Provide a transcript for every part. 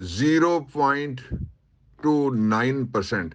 0.29%,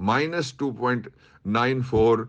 -2.94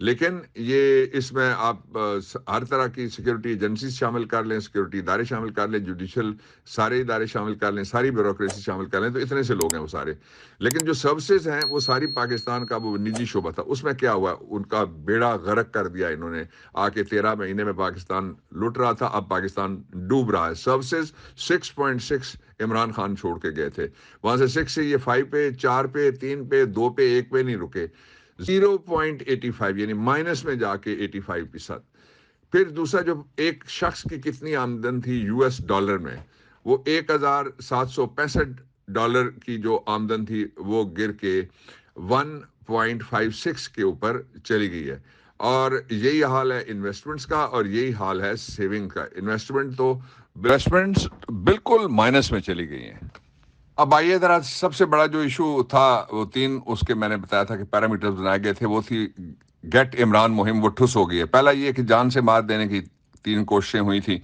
لیکن یہ اس میں آپ ہر طرح کی سیکیورٹی ایجنسیز شامل کر لیں، سیکیورٹی ادارے شامل کر لیں، جوڈیشل سارے ادارے شامل کر لیں، ساری بیوروکریسی شامل کر لیں، تو اتنے سے لوگ ہیں وہ سارے. لیکن جو سروسز ہیں وہ ساری پاکستان کا وہ نجی شعبہ تھا. اس میں کیا ہوا، ان کا بیڑا غرق کر دیا انہوں نے آ کے. 13 مہینے میں پاکستان لٹ رہا تھا، اب پاکستان ڈوب رہا ہے. سروسز 6.6 عمران خان چھوڑ کے گئے تھے، وہاں سے 6 سے یہ 5 پہ، 4 پہ، 3 پہ، 2 پہ، 1 پہ نہیں رکے. 0.85 یعنی مائنس میں جا کے 85%. پھر دوسرا، جو ایک شخص کی کتنی آمدن تھی US ڈالر میں، وہ $1,765 کی جو آمدن تھی وہ گر کے 1.56 کے اوپر چلی گئی ہے. اور یہی حال ہے انویسٹمنٹس کا، اور یہی حال ہے سیونگ کا. انویسٹمنٹس بالکل مائنس میں چلی گئی ہیں. اب آئیے ذرا، سب سے بڑا جو ایشو تھا وہ 3 اس کے میں نے بتایا تھا کہ پیرامیٹرز بنائے گئے تھے، وہ تھی گیٹ عمران مہم، وہ ٹھس ہو گئی ہے. پہلا یہ کہ جان سے مار دینے کی 3 کوششیں ہوئی تھیں.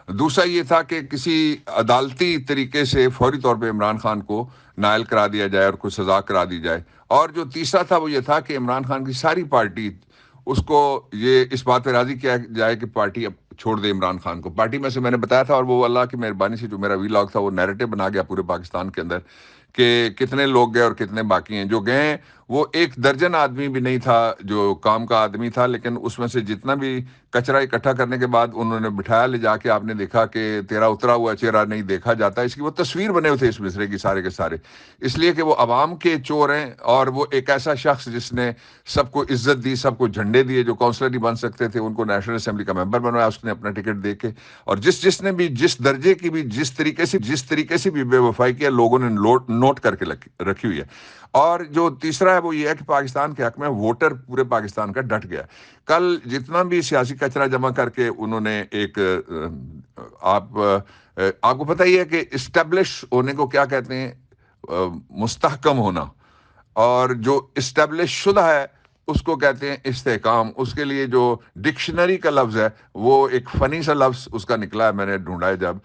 دوسرا یہ تھا کہ کسی عدالتی طریقے سے فوری طور پہ عمران خان کو نائل کرا دیا جائے اور کوئی سزا کرا دی جائے. اور جو تیسرا تھا وہ یہ تھا کہ عمران خان کی ساری پارٹی اس کو یہ اس بات پہ راضی کیا جائے کہ پارٹی اب چھوڑ دے عمران خان کو. پارٹی میں سے میں نے بتایا تھا، اور وہ اللہ کی مہربانی سے جو میرا ویلاگ تھا وہ نیریٹو بنا گیا پورے پاکستان کے اندر کہ کتنے لوگ گئے اور کتنے باقی ہیں. جو گئے وہ 1 درجن آدمی بھی نہیں تھا جو کام کا آدمی تھا، لیکن اس میں سے جتنا بھی کچرا اکٹھا کرنے کے بعد انہوں نے بٹھایا لے جا کے. آپ نے دیکھا کہ تیرا اترا ہوا چہرہ نہیں دیکھا جاتا، اس کی وہ تصویر بنے ہوئے تھے اس مصرے کی سارے کے سارے، اس لیے کہ وہ عوام کے چور ہیں. اور وہ ایک ایسا شخص جس نے سب کو عزت دی، سب کو جھنڈے دیے، جو کونسلر نہیں بن سکتے تھے ان کو نیشنل اسمبلی کا ممبر بنوایا اس نے اپنا ٹکٹ دے کے. اور جس نے بھی جس درجے کی بھی جس طریقے سے بھی بے وفائی کیا، لوگوں نے نوٹ کر کے رکھی ہوئی ہے. اور جو تیسرا ہے وہ یہ ہے کہ پاکستان کے حق میں ووٹر پورے پاکستان کا ڈٹ گیا. کل جتنا بھی سیاسی کچرا جمع کر کے انہوں نے ایک آپ کو پتہ ہی ہے کہ اسٹیبلش ہونے کو کیا کہتے ہیں، مستحکم ہونا. اور جو اسٹیبلش شدہ ہے اس کو کہتے ہیں استحکام. اس کے لیے جو ڈکشنری کا لفظ ہے وہ ایک فنی سا لفظ اس کا نکلا ہے، میں نے ڈھونڈا ہے جب،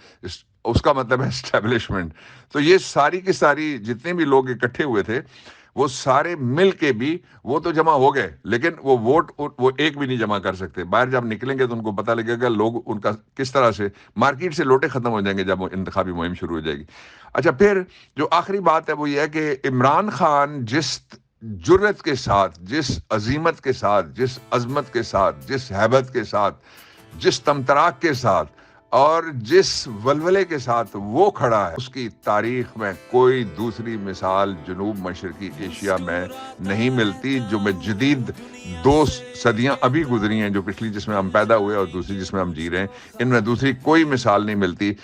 اس کا مطلب ہے اسٹیبلشمنٹ. تو یہ ساری کی ساری جتنے بھی لوگ اکٹھے ہوئے تھے وہ سارے مل کے بھی وہ تو جمع ہو گئے، لیکن وہ ووٹ وہ ایک بھی نہیں جمع کر سکتے. باہر جب نکلیں گے تو ان کو پتہ لگے گا لوگ ان کا کس طرح سے مارکیٹ سے لوٹے ختم ہو جائیں گے جب وہ انتخابی مہم شروع ہو جائے گی. اچھا، پھر جو آخری بات ہے وہ یہ ہے کہ عمران خان جس جرت کے ساتھ، جس عزیمت کے ساتھ، جس عظمت کے ساتھ، جس ہیبت کے ساتھ، جس تمطراق کے ساتھ اور جس ولولے کے ساتھ وہ کھڑا ہے، اس کی تاریخ میں کوئی دوسری مثال جنوب مشرقی ایشیا میں نہیں ملتی. جو میں جدید 2 صدیاں ابھی گزری ہیں، جو پچھلی جس میں ہم پیدا ہوئے اور دوسری جس میں ہم جی رہے ہیں، ان میں دوسری کوئی مثال نہیں ملتی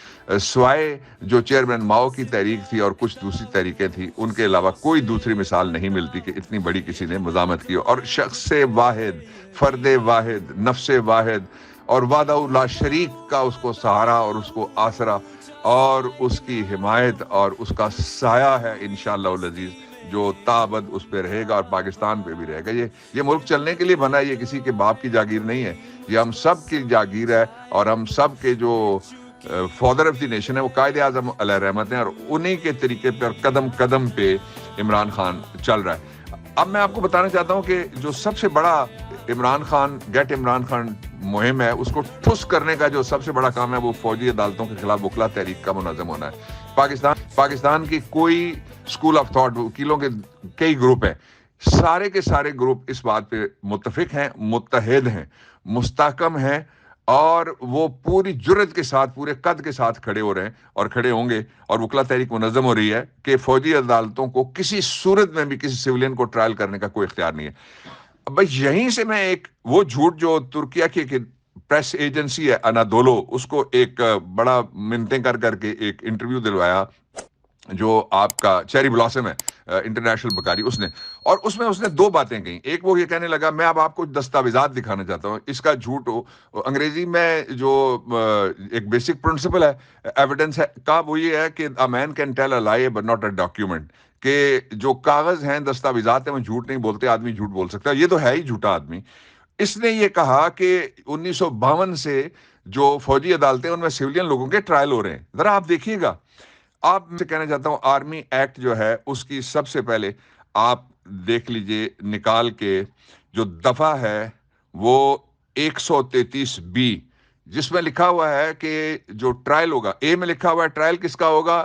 سوائے جو چیئرمین ماؤ کی تحریک تھی اور کچھ دوسری تحریکیں تھیں، ان کے علاوہ کوئی دوسری مثال نہیں ملتی کہ اتنی بڑی کسی نے مزاحمت کی. اور شخص واحد، فرد واحد، نفس واحد اور وحدہ لا شریک کا اس کو سہارا اور اس کو آسرا اور اس کی حمایت اور اس کا سایہ ہے انشاءاللہ العزیز، جو تابد اس پہ رہے گا اور پاکستان پہ بھی رہے گا. یہ ملک چلنے کے لیے بنا ہے، یہ کسی کے باپ کی جاگیر نہیں ہے، یہ ہم سب کی جاگیر ہے. اور ہم سب کے جو فادر آف دی نیشن ہے وہ قائد اعظم علیہ رحمت ہیں، اور انہی کے طریقے پہ اور قدم قدم پہ عمران خان چل رہا ہے. اب میں آپ کو بتانا چاہتا ہوں کہ جو سب سے بڑا گیٹ عمران خان مہم ہے، اس کو ٹھس کرنے کا جو سب سے بڑا کام ہے وہ فوجی عدالتوں کے خلاف وکلا تحریک کا منظم ہونا ہے. پاکستان کی کوئی اسکول آف تھاٹ، وکیلوں کے کئی گروپ ہیں، سارے کے سارے گروپ اس بات پہ متفق ہیں، متحد ہیں، مستحکم ہیں، اور وہ پوری جرت کے ساتھ، پورے قد کے ساتھ کھڑے ہو رہے ہیں اور کھڑے ہوں گے. اور وکلا تحریک منظم ہو رہی ہے کہ فوجی عدالتوں کو کسی صورت میں بھی کسی سویلین کو ٹرائل کرنے کا کوئی اختیار نہیں ہے. بس یہیں سے میں ایک وہ جھوٹ جو ترکیہ کی پریس ایجنسی ہے انادولو، اس کو ایک بڑا منتیں کر کے ایک انٹرویو دلوایا، جو آپ کا چیری بلاسم ہے انٹرنیشنل بکاری، اس میں اس نے 2 باتیں کہیں. ایک وہ یہ کہنے لگا میں اب آپ کو دستاویزات دکھانا چاہتا ہوں. اس کا جھوٹ انگریزی میں جو ایک بیسک پرنسپل ہے ایویڈنس ہے کا، وہ یہ ہے کہ a man can tell a lie but not a document، کہ جو کاغذ ہیں، دستاویزات ہیں، وہ جھوٹ نہیں بولتے، آدمی جھوٹ بول سکتا ہے. یہ تو ہے ہی جھوٹا آدمی. اس نے یہ کہا کہ 1952 سے جو فوجی عدالتیں ان میں سویلین لوگوں کے ٹرائل ہو رہے ہیں. ذرا آپ دیکھیے گا. آپ سے کہنا چاہتا ہوں آرمی ایکٹ جو ہے اس کی سب سے پہلے آپ دیکھ لیجئے نکال کے جو دفعہ ہے وہ 133B، جس میں لکھا ہوا ہے کہ جو ٹرائل ہوگا، اے میں لکھا ہوا ہے ٹرائل کس کا ہوگا؟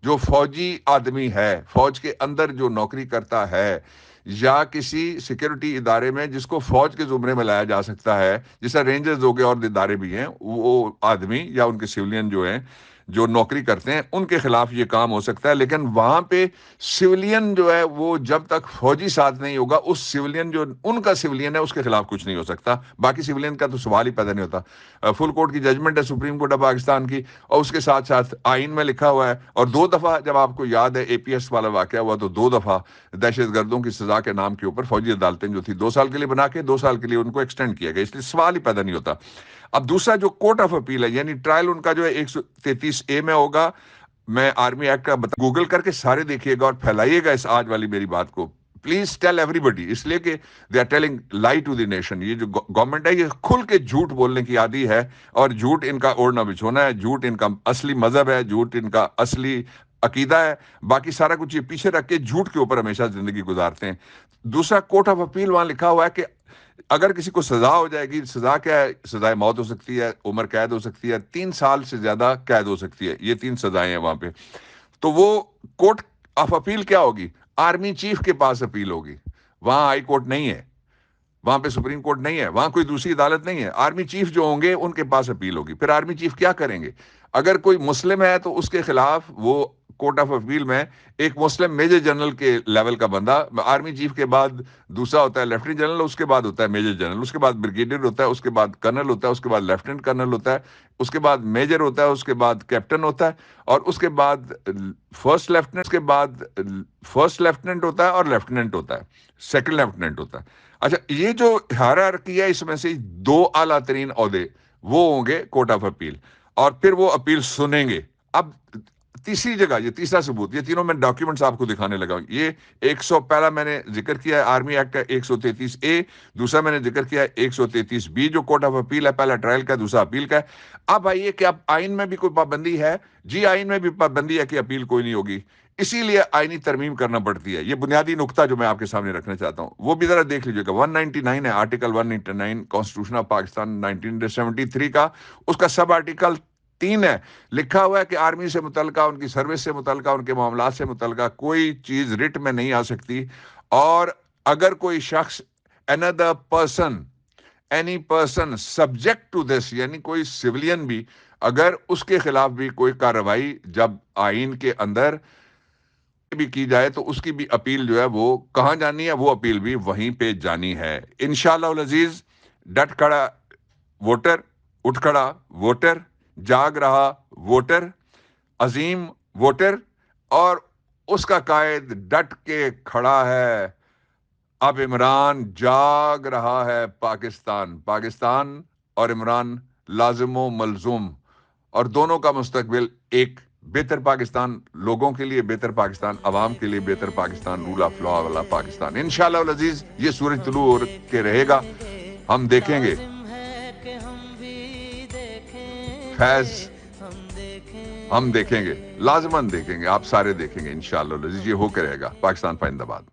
جو فوجی آدمی ہے، فوج کے اندر جو نوکری کرتا ہے یا کسی سیکیورٹی ادارے میں جس کو فوج کے زمرے میں لایا جا سکتا ہے، جیسا رینجرز ہو گئے اور ادارے بھی ہیں، وہ آدمی یا ان کے سیولین جو ہیں جو نوکری کرتے ہیں ان کے خلاف یہ کام ہو سکتا ہے. لیکن وہاں پہ سیولین جو ہے وہ جب تک فوجی ساتھ نہیں ہوگا، اس سیولین جو ان کا سیولین ہے اس کے خلاف کچھ نہیں ہو سکتا. باقی سیولین کا تو سوال ہی پیدا نہیں ہوتا. فل کورٹ کی ججمنٹ ہے سپریم کورٹ آف پاکستان کی، اور اس کے ساتھ ساتھ آئین میں لکھا ہوا ہے. اور 2 دفعہ جب آپ کو یاد ہے APS والا واقعہ ہوا تو 2 دفعہ دہشت گردوں کی سزا کے نام کے اوپر فوجی عدالتیں جو تھی 2 سال کے لیے بنا کے 2 سال کے لیے ان کو ایکسٹینڈ کیا گیا، اس لیے سوال ہی پیدا نہیں ہوتا. اب دوسرا جو کورٹ آف اپیل ہے، یعنی ٹرائل ان کا جو ہے 133A میں ہوگا. میں آرمی ایکٹ کا گوگل کر کے سارے دیکھیے گا اور پھیلائیے گا اس آج والی میری بات کو. پلیز ٹیل ایوری بڈی، اس لیے کہ they are telling lie to the nation. یہ جو گورنمنٹ ہے یہ کھل کے جھوٹ بولنے کی عادی ہے، اور جھوٹ ان کا اوڑھنا بچھونا ہے، جھوٹ ان کا اصلی مذہب ہے، جھوٹ ان کا اصلی عقیدہ ہے. باقی سارا کچھ یہ پیچھے رکھ کے جھوٹ کے اوپر ہمیشہ زندگی گزارتے ہیں. دوسرا کورٹ آف اپیل وہاں لکھا ہوا ہے کہ اگر کسی کو سزا ہو جائے گی، سزا کیا ہے؟ سزائے موت ہو سکتی ہے، عمر قید ہو سکتی ہے، 3 سال سے زیادہ قید ہو سکتی ہے. یہ 3 سزائیں ہیں وہاں پہ. تو وہ کورٹ آف اپیل کیا ہوگی؟ آرمی چیف کے پاس اپیل ہوگی. وہاں ہائی کورٹ نہیں ہے، وہاں پہ سپریم کورٹ نہیں ہے، وہاں کوئی دوسری عدالت نہیں ہے. آرمی چیف جو ہوں گے ان کے پاس اپیل ہوگی. پھر آرمی چیف کیا کریں گے؟ اگر کوئی مسلم ہے تو اس کے خلاف وہ کورٹ آف اپیل میں ایک مسلم میجر جنرل کے لیول کا بندہ، آرمی چیف کے بعد دوسرا ہوتا ہے لیفٹیننٹ جنرل، اس کے بعد ہوتا ہے میجر جنرل، اس کے بعد بریگیڈیئر ہوتا ہے، اس کے بعد کرنل ہوتا ہے، اس کے بعد لیفٹیننٹ کرنل ہوتا ہے، اس کے بعد میجر ہوتا ہے، اس کے بعد کیپٹن ہوتا ہے، اور اس کے بعد فرسٹ لیفٹیننٹ، اس کے بعد فرسٹ لیفٹیننٹ ہوتا ہے اور لیفٹیننٹ ہوتا ہے، سیکنڈ لیفٹیننٹ ہوتا ہے. اچھا، یہ جو ہیرارکی ہے اس میں سے 2 اعلیٰ ترین عہدے وہ ہوں گے کورٹ آف اپیل، اور پھر وہ اپیل سنیں گے. اب تیسری جگہ، یہ تیسرا ثبوت، یہ تینوں میں ڈاکیومنٹس آپ کو دکھانے لگا ہوں. یہ 100 پہلا میں نے ذکر کیا ہے آرمی ایکٹ کا 133A، دوسرا میں نے ذکر کیا ہے 133B جو کورٹ آف اپیل ہے، پہلا ٹرائل کا، دوسرا اپیل کا ہے. اب آئیے کہ اب آئین میں بھی کوئی پابندی ہے؟ جی، آئین میں بھی پابندی ہے کہ اپیل کوئی نہیں ہوگی، اسی لیے آئینی ترمیم کرنا پڑتی ہے. یہ بنیادی نقطہ جو میں آپ کے سامنے رکھنا چاہتا ہوں وہ بھی ذرا دیکھ لیجیے گا. 199 ہے، آرٹیکل 199 کانسٹیٹیوشن آف پاکستان 1973 کا، اس کا سب آرٹیکل 3 ہے. لکھا ہوا ہے کہ آرمی سے متعلقہ، ان کی سروس سے متعلقہ، ان کے معاملات سے متعلقہ کوئی چیز رٹ میں نہیں آ سکتی. اور اگر کوئی شخص another person any person subject to this، یعنی کوئی سیولین بھی اگر اس کے خلاف بھی کوئی کارروائی جب آئین کے اندر بھی کی جائے تو اس کی بھی اپیل جو ہے وہ کہاں جانی ہے؟ وہ اپیل بھی وہیں پہ جانی ہے. انشاءاللہ العزیز. ڈٹ کھڑا ووٹر، اٹھ کھڑا ووٹر، جاگ رہا ووٹر، عظیم ووٹر، اور اس کا قائد ڈٹ کے کھڑا ہے. اب عمران جاگ رہا ہے. پاکستان اور عمران لازم و ملزوم، اور دونوں کا مستقبل ایک بہتر پاکستان، لوگوں کے لیے بہتر پاکستان، عوام کے لیے بہتر پاکستان، رول آف لا والا پاکستان. انشاءاللہ العزیز یہ سورج طلوع ہو کے رہے گا. ہم دیکھیں گے فیض، ہم دیکھیں گے، لازماً دیکھیں گے، آپ سارے دیکھیں گے انشاءاللہ العزیز. یہ ہو کے رہے گا. پاکستان پائندہ باد.